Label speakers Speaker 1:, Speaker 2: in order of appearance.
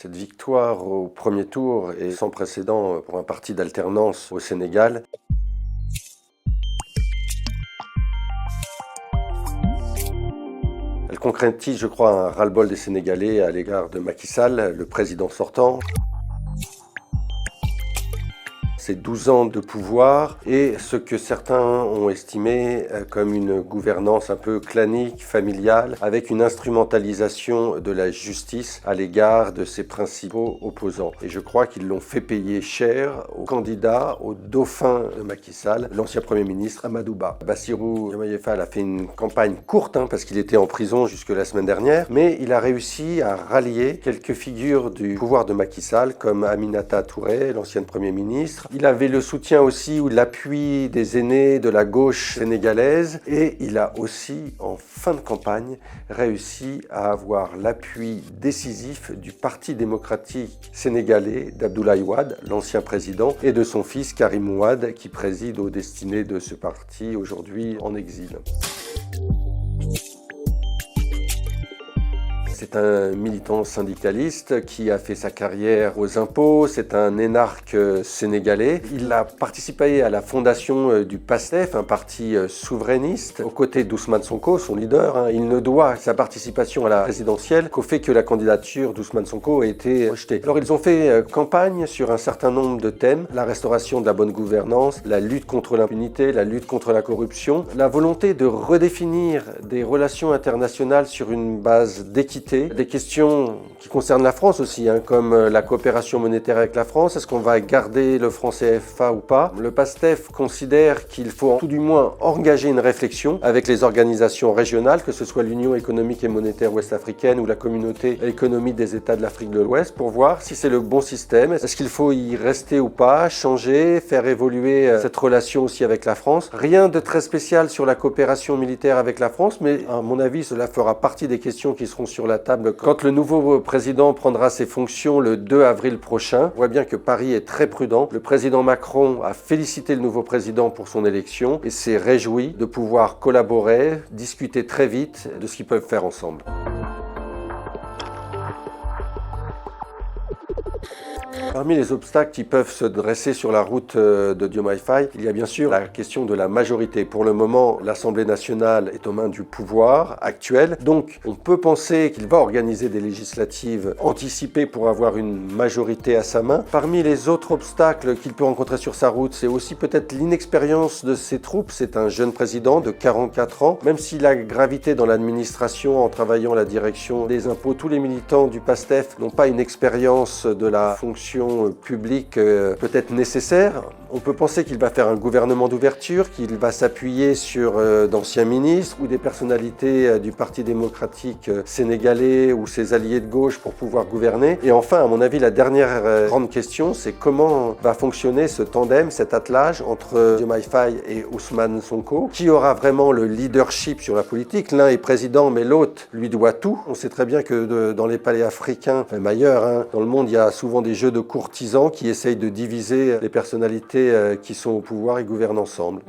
Speaker 1: Cette victoire au premier tour est sans précédent pour un parti d'alternance au Sénégal. Elle concrétise, je crois, un ras-le-bol des Sénégalais à l'égard de Macky Sall, le président sortant. C'est 12 ans de pouvoir et ce que certains ont estimé comme une gouvernance un peu clanique, familiale, avec une instrumentalisation de la justice à l'égard de ses principaux opposants. Et je crois qu'ils l'ont fait payer cher au candidat, au dauphin de Macky Sall, l'ancien Premier ministre Amadou Ba. Bassirou Diomaye Faye a fait une campagne courte parce qu'il était en prison jusque la semaine dernière, mais il a réussi à rallier quelques figures du pouvoir de Macky Sall comme Aminata Touré, l'ancienne Premier ministre. Il avait le soutien aussi ou l'appui des aînés de la gauche sénégalaise et il a aussi, en fin de campagne, réussi à avoir l'appui décisif du Parti démocratique sénégalais d'Abdoulaye Wade, l'ancien président, et de son fils Karim Wade qui préside aux destinées de ce parti aujourd'hui en exil. C'est un militant syndicaliste qui a fait sa carrière aux impôts, c'est un énarque sénégalais. Il a participé à la fondation du PASTEF, un parti souverainiste, aux côtés d'Ousmane Sonko, son leader. Il ne doit sa participation à la présidentielle qu'au fait que la candidature d'Ousmane Sonko a été rejetée. Alors ils ont fait campagne sur un certain nombre de thèmes, la restauration de la bonne gouvernance, la lutte contre l'impunité, la lutte contre la corruption, la volonté de redéfinir des relations internationales sur une base d'équité. Des questions qui concernent la France aussi, comme la coopération monétaire avec la France. Est-ce qu'on va garder le franc CFA ou pas? Le PASTEF considère qu'il faut tout du moins engager une réflexion avec les organisations régionales, que ce soit l'Union économique et monétaire ouest-africaine ou la communauté économique des États de l'Afrique de l'Ouest, pour voir si c'est le bon système. Est-ce qu'il faut y rester ou pas, changer, faire évoluer cette relation aussi avec la France? Rien de très spécial sur la coopération militaire avec la France, mais à mon avis, cela fera partie des questions qui seront sur la table quand le nouveau président prendra ses fonctions le 2 avril prochain. On voit bien que Paris est très prudent. Le président Macron a félicité le nouveau président pour son élection et s'est réjoui de pouvoir collaborer, discuter très vite de ce qu'ils peuvent faire ensemble. Parmi les obstacles qui peuvent se dresser sur la route de Diomaye Faye, il y a bien sûr la question de la majorité. Pour le moment, l'Assemblée nationale est aux mains du pouvoir actuel, donc on peut penser qu'il va organiser des législatives anticipées pour avoir une majorité à sa main. Parmi les autres obstacles qu'il peut rencontrer sur sa route, c'est aussi peut-être l'inexpérience de ses troupes. C'est un jeune président de 44 ans, même s'il a gravité dans l'administration en travaillant à la direction des impôts. Tous les militants du PASTEF n'ont pas une expérience de la fonction publique peut-être nécessaire. On peut penser qu'il va faire un gouvernement d'ouverture, qu'il va s'appuyer sur d'anciens ministres ou des personnalités du Parti démocratique sénégalais ou ses alliés de gauche pour pouvoir gouverner. Et enfin, à mon avis, la dernière grande question, c'est comment va fonctionner ce tandem, cet attelage entre Diomaye Faye et Ousmane Sonko. Qui aura vraiment le leadership sur la politique? L'un est président, mais l'autre lui doit tout. On sait très bien que dans les palais africains, même ailleurs, dans le monde, il y a souvent des jeux de courtisans qui essayent de diviser les personnalités qui sont au pouvoir et gouvernent ensemble.